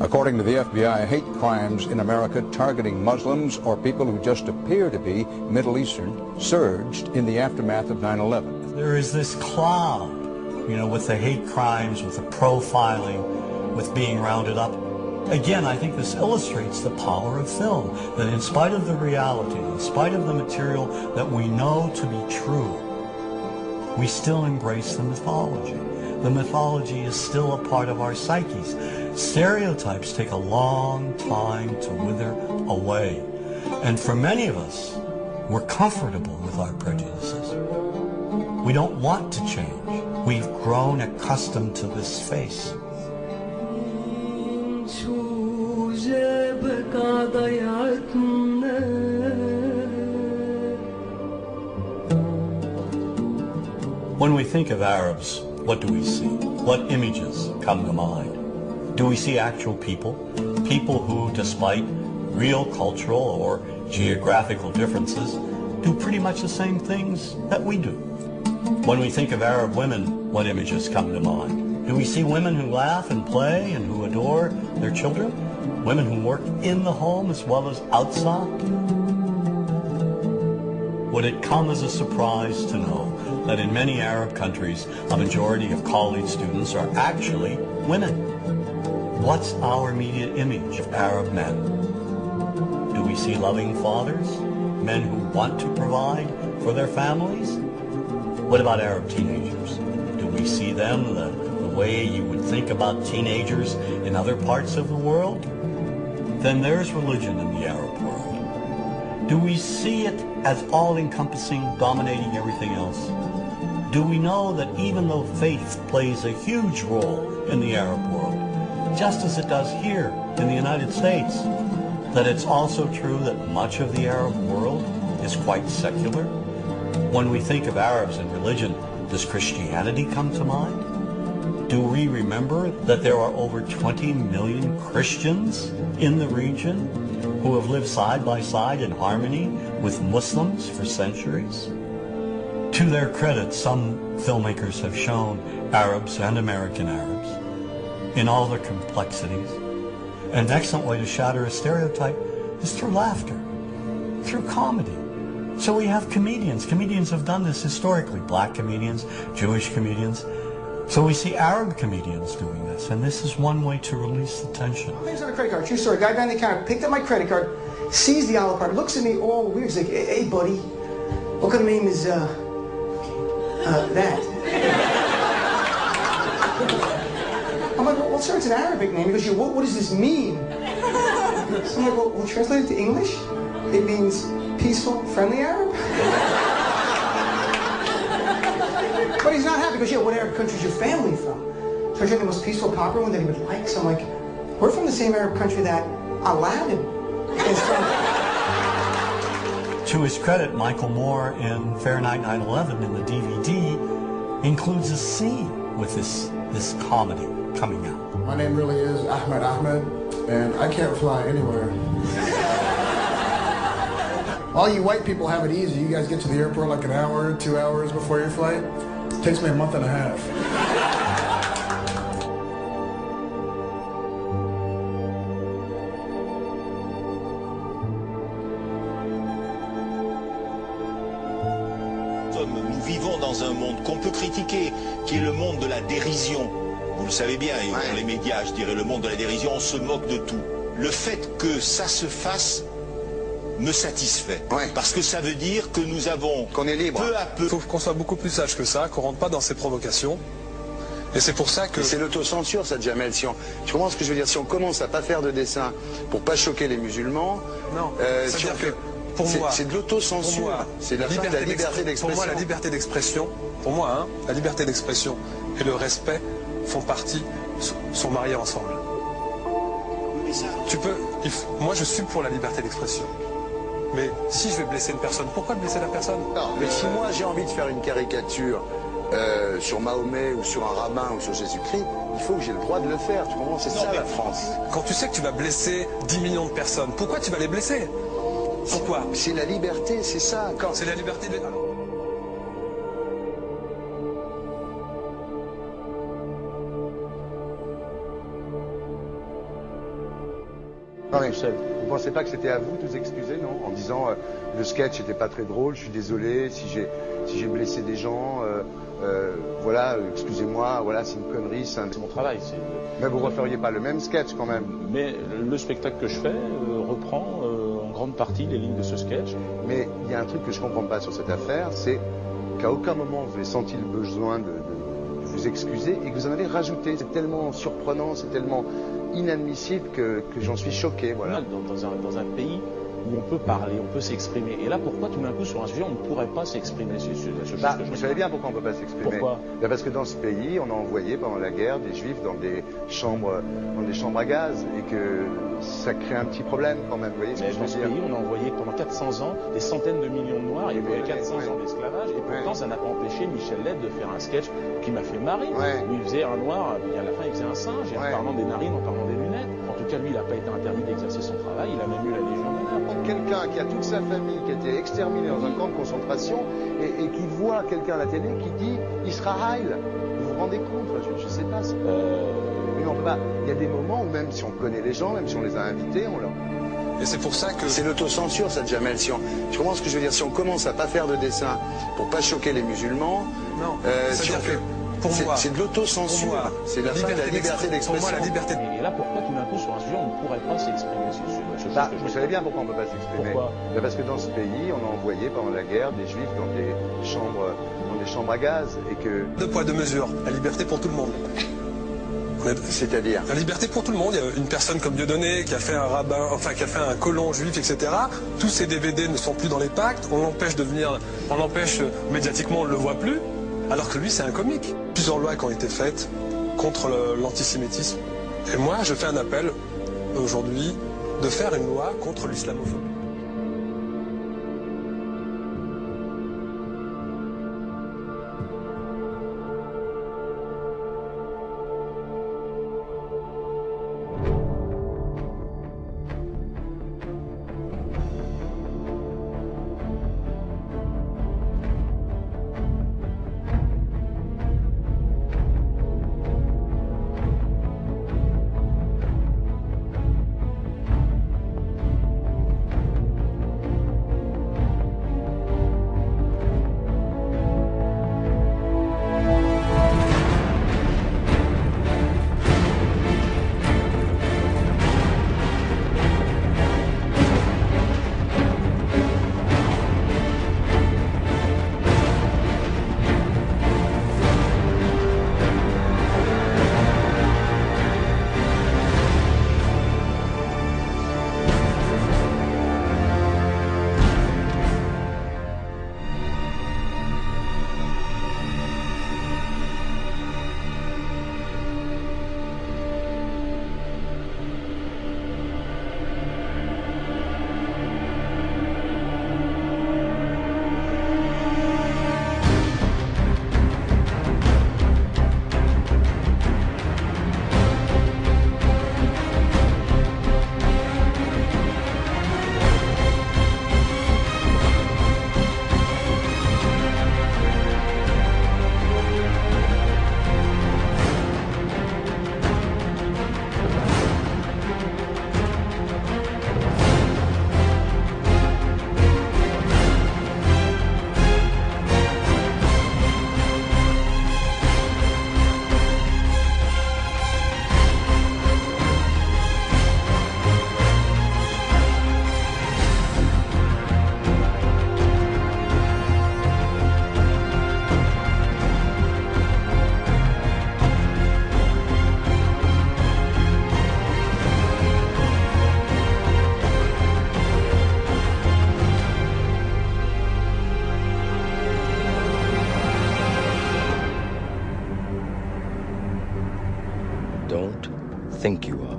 According to the FBI, hate crimes in America targeting Muslims or people who just appear to be Middle Eastern surged in the aftermath of 9/11. There is this cloud, with the hate crimes, with the profiling, with being rounded up. Again, I think this illustrates the power of film, that in spite of the reality, in spite of the material that we know to be true, we still embrace the mythology. The mythology is still a part of our psyches. Stereotypes take a long time to wither away. And for many of us, we're comfortable with our prejudices. We don't want to change. We've grown accustomed to this face. When we think of Arabs, what do we see? What images come to mind? Do we see actual people? People who, despite real cultural or geographical differences, do pretty much the same things that we do. When we think of Arab women, what images come to mind? Do we see women who laugh and play and who adore their children? Women who work in the home as well as outside? Would it come as a surprise to know that in many Arab countries, a majority of college students are actually women? What's our immediate image of Arab men? Do we see loving fathers? Men who want to provide for their families? What about Arab teenagers? Do we see them the way you would think about teenagers in other parts of the world? Then there's religion in the Arab world. Do we see it as all-encompassing, dominating everything else? Do we know that even though faith plays a huge role in the Arab world, just as it does here in the United States, that it's also true that much of the Arab world is quite secular? When we think of Arabs and religion, does Christianity come to mind? Do we remember that there are over 20 million Christians in the region who have lived side by side in harmony with Muslims for centuries? To their credit, some filmmakers have shown Arabs and American Arabs in all their complexities. And an excellent way to shatter a stereotype is through laughter, through comedy. So we have comedians. Comedians have done this historically, black comedians, Jewish comedians. So we see Arab comedians doing this, and this is one way to release the tension. Things on a credit card, true story. Guy behind the counter picked up my credit card, sees the Olive card, looks at me all weird. He's like, hey, buddy, what kind of name is, that? I'm like, well, sir, it's an Arabic name. He goes, what does this mean? So I'm like, well, translate it to English. It means peaceful, friendly Arab. But he's not happy. He goes, yeah, what Arab country is your family from? So I tried the most peaceful, popular one that he would like. So I'm like, we're from the same Arab country that Aladdin is from. To his credit, Michael Moore in Fahrenheit 9/11 in the DVD includes a scene with this comedy coming out. My name really is Ahmed, and I can't fly anywhere. All you white people have it easy. You guys get to the airport like an hour, 2 hours before your flight. It takes me a month and a half. Nous vivons dans un monde qu'on peut critiquer, qui est le monde de la dérision. Vous le savez bien, et dans les médias, je dirais le monde de la dérision, on se moque de tout. Le fait que ça se fasse me satisfait. Parce que ça veut dire que nous avons, qu'on est libre, peu à peu... Il faut qu'on soit beaucoup plus sage que ça, qu'on rentre pas dans ces provocations. Et c'est pour ça que... C'est l'autocensure, ça, Jamel. Si on... Tu comprends ce que je veux dire? Si on commence à pas faire de dessin pour pas choquer les musulmans... Non, si on... que pour moi... C'est de l'autocensure. C'est la fin de la liberté d'expression. Pour moi, la liberté d'expression, la liberté d'expression et le respect font partie, sont mariés ensemble. Tu peux... Moi, je suis pour la liberté d'expression. Mais si je vais blesser une personne, pourquoi blesser la personne? Non, mais si moi j'ai envie de faire une caricature sur Mahomet ou sur un rabbin ou sur Jésus-Christ, il faut que j'ai le droit de le faire. Tu comprends? C'est ça la France. Quand tu sais que tu vas blesser 10 millions de personnes, pourquoi tu vas les blesser? Pourquoi? C'est la liberté, c'est ça. C'est la liberté de... Alors... Non, mais tout seul. vous pensez pas que c'était à vous de vous excuser, non? En disant le sketch n'était pas très drôle, je suis désolé si j'ai blessé des gens, voilà, excusez-moi, voilà, c'est une connerie, c'est mon travail. Mais vous referiez pas le même sketch quand même? Mais le spectacle que je fais reprend en grande partie les lignes de ce sketch. Mais il y a un truc que je comprends pas sur cette affaire, c'est qu'à aucun moment vous avez senti le besoin de vous excuser et que vous en avez rajouté. C'est tellement surprenant, c'est tellement inadmissible que j'en suis choqué. Voilà. Dans un pays où on peut parler, on peut s'exprimer. Et là, pourquoi tout d'un coup, sur un sujet, on ne pourrait pas s'exprimer? Vous savez bien pourquoi on ne peut pas s'exprimer. Pourquoi? Parce que dans ce pays, on a envoyé pendant la guerre des juifs dans des chambres à gaz et que ça crée un petit problème quand même. Vous voyez ce que je veux dire? Dans ce pays, on a envoyé pendant 400 ans des centaines de millions de Noirs. Il y a eu 400 ans d'esclavage. Et pourtant, ça n'a pas empêché Michel Leb de faire un sketch qui m'a fait marrer. Où il faisait un Noir, et à la fin, il faisait un singe. Et en parlant des narines, en parlant des lunettes. En tout cas, lui, il n'a pas été interdit d'exercer son travail. Il a même eu la Légion d'honneur. Quelqu'un qui a toute sa famille qui a été exterminée dans un camp de concentration et qui voit quelqu'un à la télé qui dit Israël. Vous vous rendez compte? Je sais pas. Mais on peut pas. Il y a des moments où même si on connaît les gens, même si on les a invités, on leur... Et c'est pour ça que... C'est l'autocensure, ça, Jamel. Tu comprends ce que je veux dire? Si on commence à pas faire de dessin pour pas choquer les musulmans... Non, si on fait... Pour moi, c'est de l'autocensure. C'est la liberté d'expression. Pour moi, la liberté. Et là, pourquoi tout d'un coup, sur un sujet, on ne pourrait pas s'exprimer vous savez bien pourquoi on ne peut pas s'exprimer. Pourquoi? Parce que dans ce pays, on a envoyé pendant la guerre des juifs dans des chambres à gaz et que... Deux poids, deux mesures. La liberté pour tout le monde. C'est-à-dire? La liberté pour tout le monde. Il y a une personne comme Dieudonné qui a fait un rabbin, enfin qui a fait un colon juif, etc. Tous ces DVD ne sont plus dans les pactes. On l'empêche médiatiquement, on ne le voit plus. Alors que lui, c'est un comique. Plusieurs lois qui ont été faites contre l'antisémitisme. Et moi, je fais un appel aujourd'hui de faire une loi contre l'islamophobie. Don't think you are.